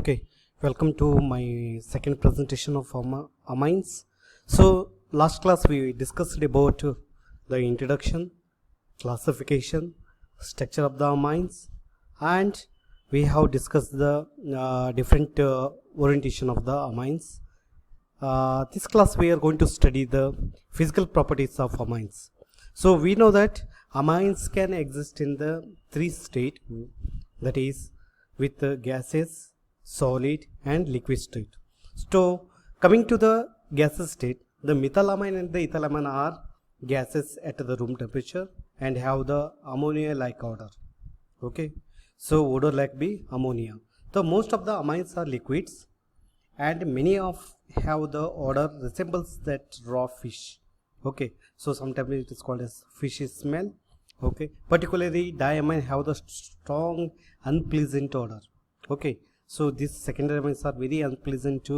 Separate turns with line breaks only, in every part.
Okay, welcome to my second presentation of amines. So last class we discussed about the introduction, classification, structure of the amines, and we have discussed the different orientation of the amines. This class we are going to study the physical properties of amines. So we know that amines can exist in the three state, that is with gases, solid and liquid state. So coming to the gaseous state, the methylamine and the ethylamine are gases at the room temperature and have the ammonia like odor. Okay, so odor like be ammonia. So most of the amines are liquids and many of have the odor resembles that raw fish. Okay, so sometimes it is called as fishy smell. Okay, particularly diamine have the strong unpleasant odor. Okay, so these secondary amines are very unpleasant.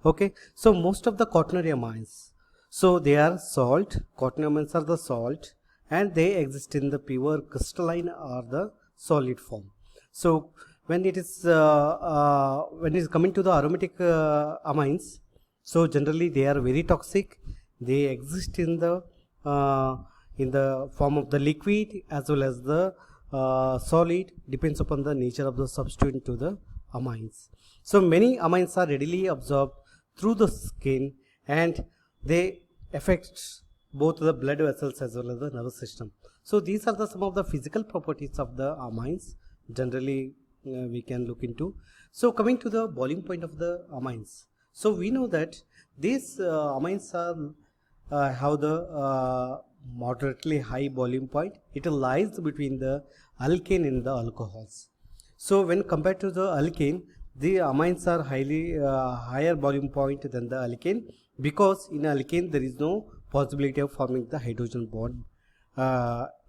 Okay, so most of the quaternary amines, so they are salt. Quaternary amines are the salt and they exist in the pure crystalline or the solid form. So when it is coming to the aromatic amines, so generally they are very toxic. They exist in the form of the liquid as well as the solid, depends upon the nature of the substituent to the amines. So many amines are readily absorbed through the skin and they affect both the blood vessels as well as the nervous system. So these are some of the physical properties of the amines generally we can look into. So coming to the boiling point of the amines, so we know that these amines are have the moderately high boiling point. It lies between the alkane and the alcohols. So when compared to the alkane, the amines are higher boiling point than the alkane, because in alkane there is no possibility of forming the hydrogen bond,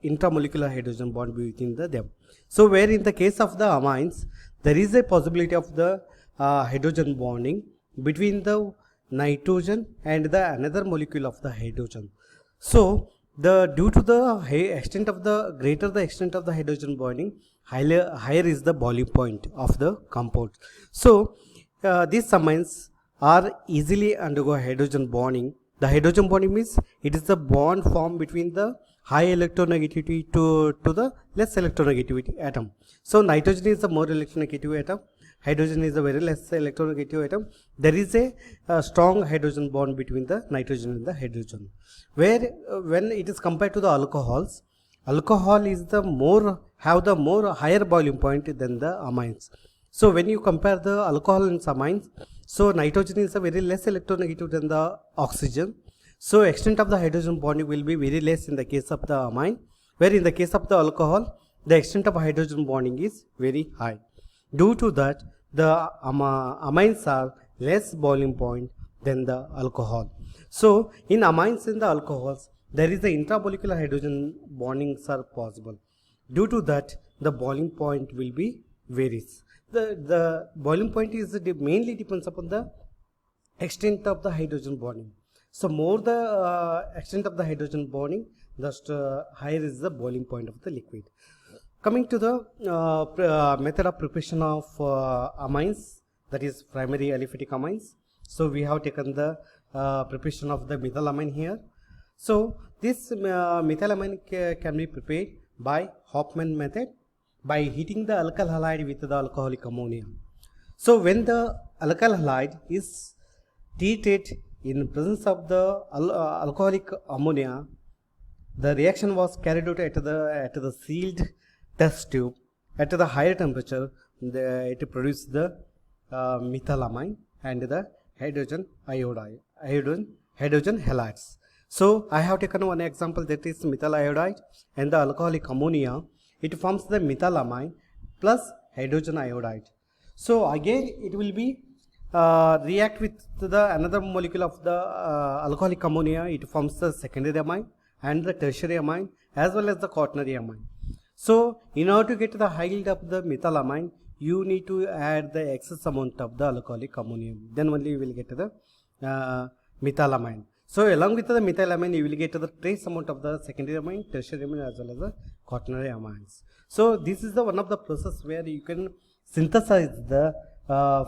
intramolecular hydrogen bond between them. So where in the case of the amines, there is a possibility of the hydrogen bonding between the nitrogen and the another molecule of the hydrogen. So due to the greater the extent of the hydrogen bonding, higher is the boiling point of the compound. So these amines are easily undergo hydrogen bonding. The hydrogen bonding means it is the bond formed between the high electronegativity to the less electronegativity atom. So nitrogen is the more electronegative atom, hydrogen is a very less electronegative atom. There is a strong hydrogen bond between the nitrogen and the hydrogen. Where when it is compared to the alcohols, alcohol is the more higher boiling point than the amines. So when you compare the alcohol and amines, so nitrogen is a very less electronegative than the oxygen. So extent of the hydrogen bonding will be very less in the case of the amine, where in the case of the alcohol, the extent of hydrogen bonding is very high. Due to that, the amines are less boiling point than the alcohol. So in amines and the alcohols, there is the intramolecular hydrogen bondings are possible. Due to that, the boiling point will be varies. The boiling point is mainly depends upon the extent of the hydrogen bonding. So more the extent of the hydrogen bonding, the higher is the boiling point of the liquid. Coming to the method of preparation of amines, that is primary aliphatic amines. So we have taken the preparation of the methylamine here. So this methylamine can be prepared by Hofmann method by heating the alkyl halide with the alcoholic ammonia. So when the alkyl halide is treated in presence of the alcoholic ammonia, the reaction was carried out at the sealed test tube at the higher temperature. It produced the methylamine and the hydrogen halides. So I have taken one example, that is methyl iodide and the alcoholic ammonia. It forms the methylamine plus hydrogen iodide. So again it will be react with the another molecule of the alcoholic ammonia. It forms the secondary amine and the tertiary amine as well as the quaternary amine. So in order to get the high yield of the methylamine, you need to add the excess amount of the alcoholic ammonium. Then only you will get the methylamine. So along with the methylamine, you will get the trace amount of the secondary amine, tertiary amine as well as the quaternary amines. So this is the one of the process where you can synthesize the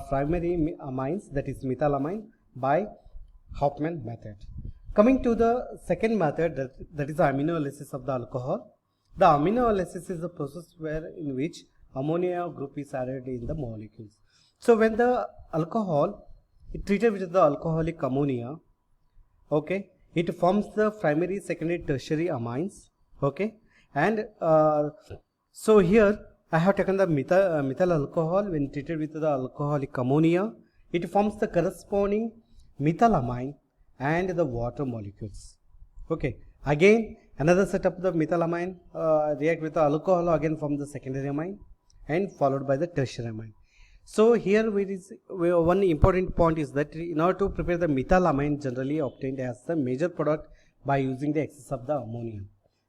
primary amines, that is methylamine, by Hofmann method. Coming to the second method, that is the aminolysis of the alcohol. The aminolysis is the process where in which ammonia group is added in the molecules. So when the alcohol is treated with the alcoholic ammonia, okay, it forms the primary, secondary, tertiary amines, okay, and so here I have taken the methyl alcohol. When treated with the alcoholic ammonia, it forms the corresponding methylamine and the water molecules. Okay, again another set of the methylamine react with the alcohol, again from the secondary amine and followed by the tertiary amine. So here one important point is that in order to prepare the methylamine generally obtained as the major product by using the excess of the ammonia.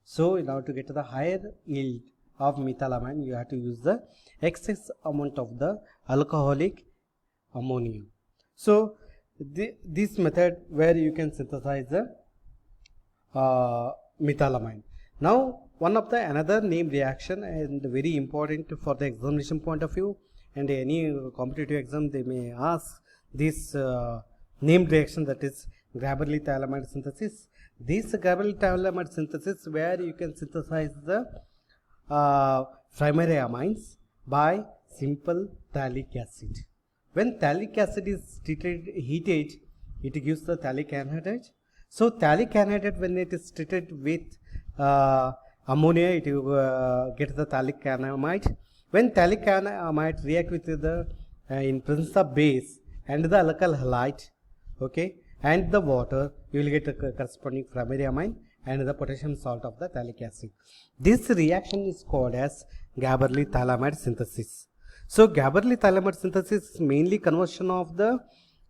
So in order to get to the higher yield of methylamine, you have to use the excess amount of the alcoholic ammonia. So this method where you can synthesize the methylamine. Now one of the another name reaction and very important for the examination point of view, and any competitive exam they may ask this named reaction, that is Graberly thialamide synthesis. This Graberly thialamide synthesis where you can synthesize the primary amines by simple phthalic acid. When phthalic acid is heated, it gives the phthalic anhydride. So phthalic anhydride, when it is treated with ammonia, it gets the phthalic amide. When phthalic amide react with the in presence of base and the alkyl halide, okay, and the water, you will get a corresponding primary amine and the potassium salt of the phthalic acid. This reaction is called as Graberly thialamide synthesis. So Graberly thialamide synthesis is mainly conversion of the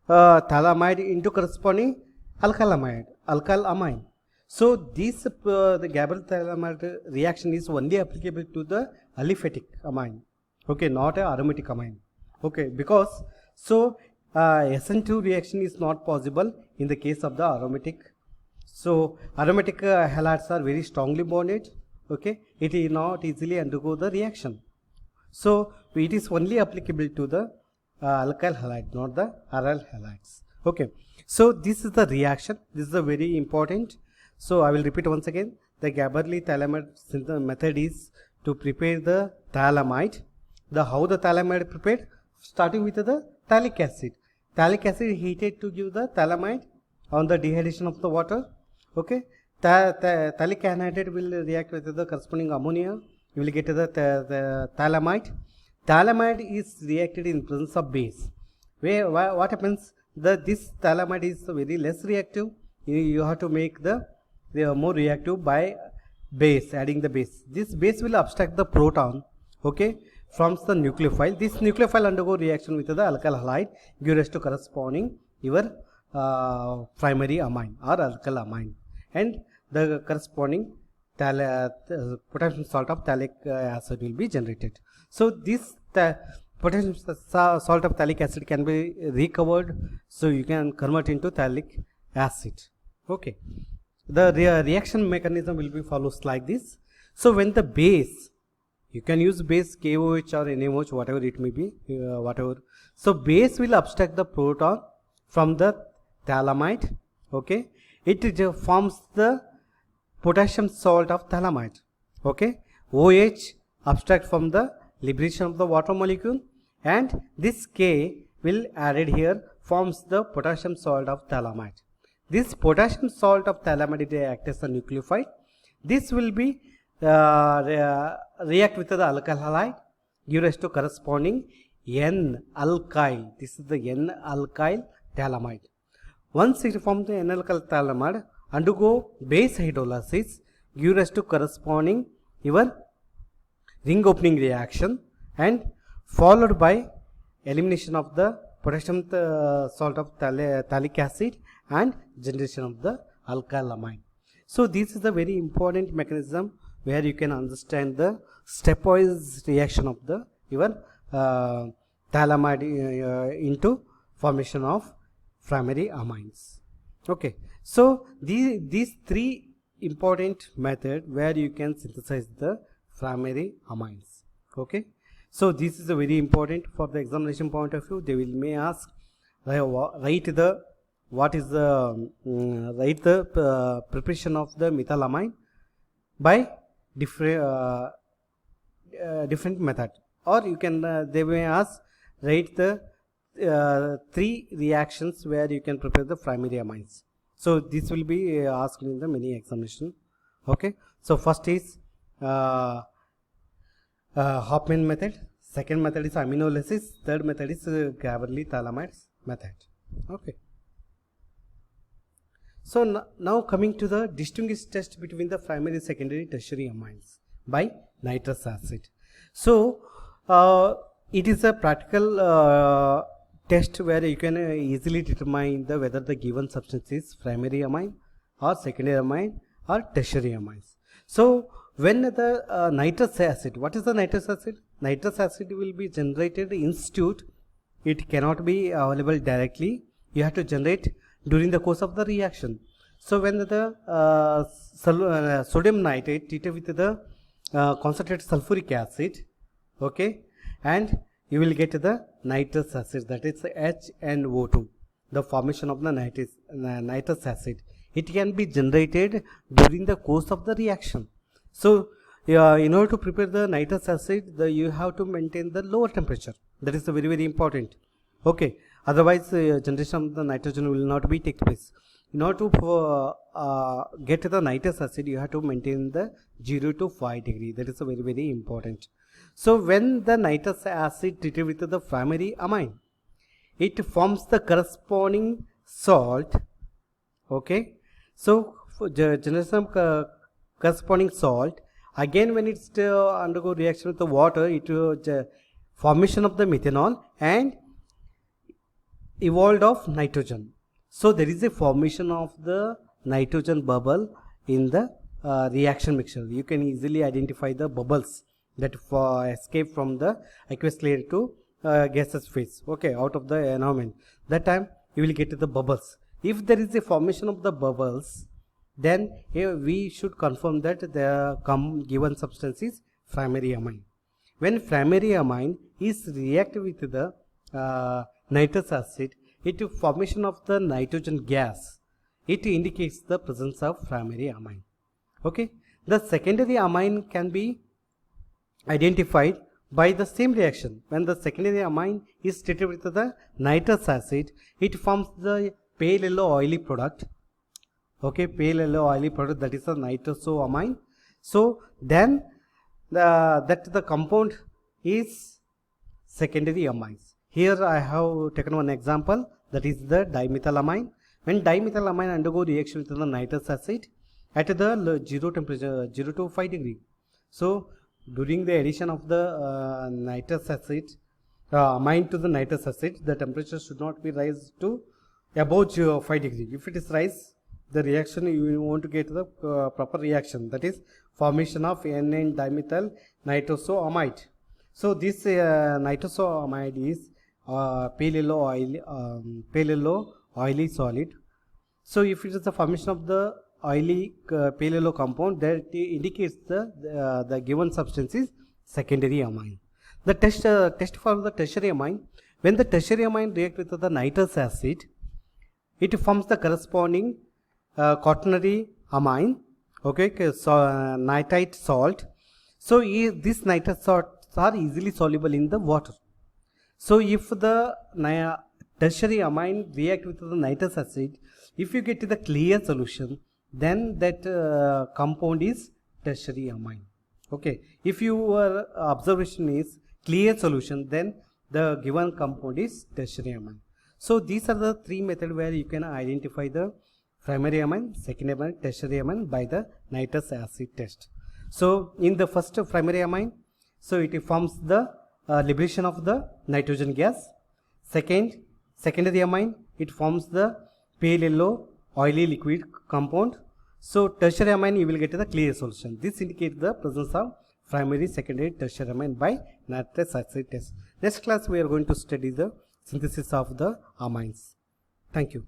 thialamide into corresponding alkyl amine. So this the Graberly thialamide reaction is only applicable to the aliphatic amine, okay, not a aromatic amine, okay, because so SN2 reaction is not possible in the case of the aromatic. So aromatic halides are very strongly bonded, okay, it is not easily undergo the reaction. So it is only applicable to the alkyl halide, not the aryl halides. Okay, so this is the reaction. This is a very important. So I will repeat once again. The Graberly thialamide method is to prepare the thialamide. How the thialamide prepared? Starting with the phthalic acid. Phthalic acid heated to give the thialamide on the dehydration of the water. Okay, phthalic anhydride will react with the corresponding ammonia. You will get the thialamide. Thialamide is reacted in presence of base. What happens? This thialamide is very less reactive. You have to make they are more reactive by base, adding the base. This base will abstract the proton, okay, from the nucleophile. This nucleophile undergo reaction with the alkyl halide, give rise to corresponding your primary amine or alkyl amine, and the corresponding potassium salt of phthalic acid will be generated. So this potassium salt of phthalic acid can be recovered, so you can convert into phthalic acid. Okay, the reaction mechanism will be follows like this. So when the base, you can use base KOH or NaOH, whatever it may be, whatever. So base will abstract the proton from the thialamide, okay, it forms the potassium salt of thialamide, okay, OH abstract from the liberation of the water molecule, and this K will added here forms the potassium salt of thialamide. This potassium salt of thialamide acts as a nucleophile. This will be react with the alkyl halide, give rise to corresponding N-alkyl. This is the N-alkyl thialamide. Once it forms the N-alkyl thialamide, undergo base hydrolysis, give rise to corresponding your ring opening reaction, and followed by elimination of the potassium salt of phthalic acid and generation of the alkyl amine. So this is a very important mechanism where you can understand the stepwise reaction of the your thialamide into formation of primary amines. Okay, so these three important method where you can synthesize the primary amines. Okay, so this is a very important for the examination point of view. They may ask, write the preparation of the methylamine by different method, or you can they may ask, write the 3 reactions where you can prepare the primary amines. So this will be asked in the many examination. Okay, so first is Hofmann method, second method is aminolysis, third method is Gaverly thalamus method. Okay, so now coming to the distinguished test between the primary, secondary, tertiary amines by nitrous acid. So it is a practical test where you can easily determine whether the given substance is primary amine or secondary amine or tertiary amines. So when the nitrous acid, what is the nitrous acid? Nitrous acid will be generated in situ. It cannot be available directly. You have to generate during the course of the reaction. So when the sodium nitrate treated with the concentrated sulfuric acid, okay, and you will get the nitrous acid, that is HNO2, the formation of the nitrous acid. It can be generated during the course of the reaction. So in order to prepare the nitrous acid, you have to maintain the lower temperature. That is very, very important. Okay, otherwise generation of the nitrogen will not be take place. In order to get the nitrous acid, you have to maintain the 0 to 5 degree. That is very, very important. So when the nitrous acid treated with the primary amine, it forms the corresponding salt. Okay, so for generation of corresponding salt, again when it's undergo reaction with the water, it formation of the methanol and evolved of nitrogen. So there is a formation of the nitrogen bubble in the reaction mixture. You can easily identify the bubbles that escape from the aqueous layer to gaseous phase, okay, out of the environment. That time you will get the bubbles. If there is a formation of the bubbles, then we should confirm that the given substance is primary amine. When primary amine is reacted with the nitrous acid, it formation of the nitrogen gas, it indicates the presence of primary amine. Okay, the secondary amine can be identified by the same reaction. When the secondary amine is treated with the nitrous acid, it forms the pale yellow oily product. Okay, pale yellow oily product, that is the nitrosamine. So then the compound is secondary amines. Here I have taken one example, that is the dimethylamine. When dimethylamine undergo reaction with the nitrous acid at the 0 temperature, 0 to 5 degree. So during the addition of the nitrous acid, amine to the nitrous acid, the temperature should not be raised to above 5 degree. If it is rise, the reaction, you want to get the proper reaction, that is formation of N,N-dimethyl nitrosamide. So this nitrosamide is pale yellow oily solid. So if it is the formation of the oily pale yellow compound, that indicates the given substance is secondary amine. The test for the tertiary amine, when the tertiary amine react with the nitrous acid, it forms the corresponding quaternary amine, okay, so nitrite salt. So these nitrate salts are easily soluble in the water. So if the tertiary amine react with the nitrous acid, if you get to the clear solution, then that compound is tertiary amine. Okay, if your observation is clear solution, then the given compound is tertiary amine. So these are the 3 methods where you can identify the primary amine, secondary amine, tertiary amine by the nitrous acid test. So in the first primary amine, so it forms the liberation of the nitrogen gas. Secondary amine, it forms the pale yellow oily liquid compound. So tertiary amine, you will get the clear solution. This indicates the presence of primary, secondary, tertiary amine by nitrous acid test. Next class we are going to study the synthesis of the amines. Thank you.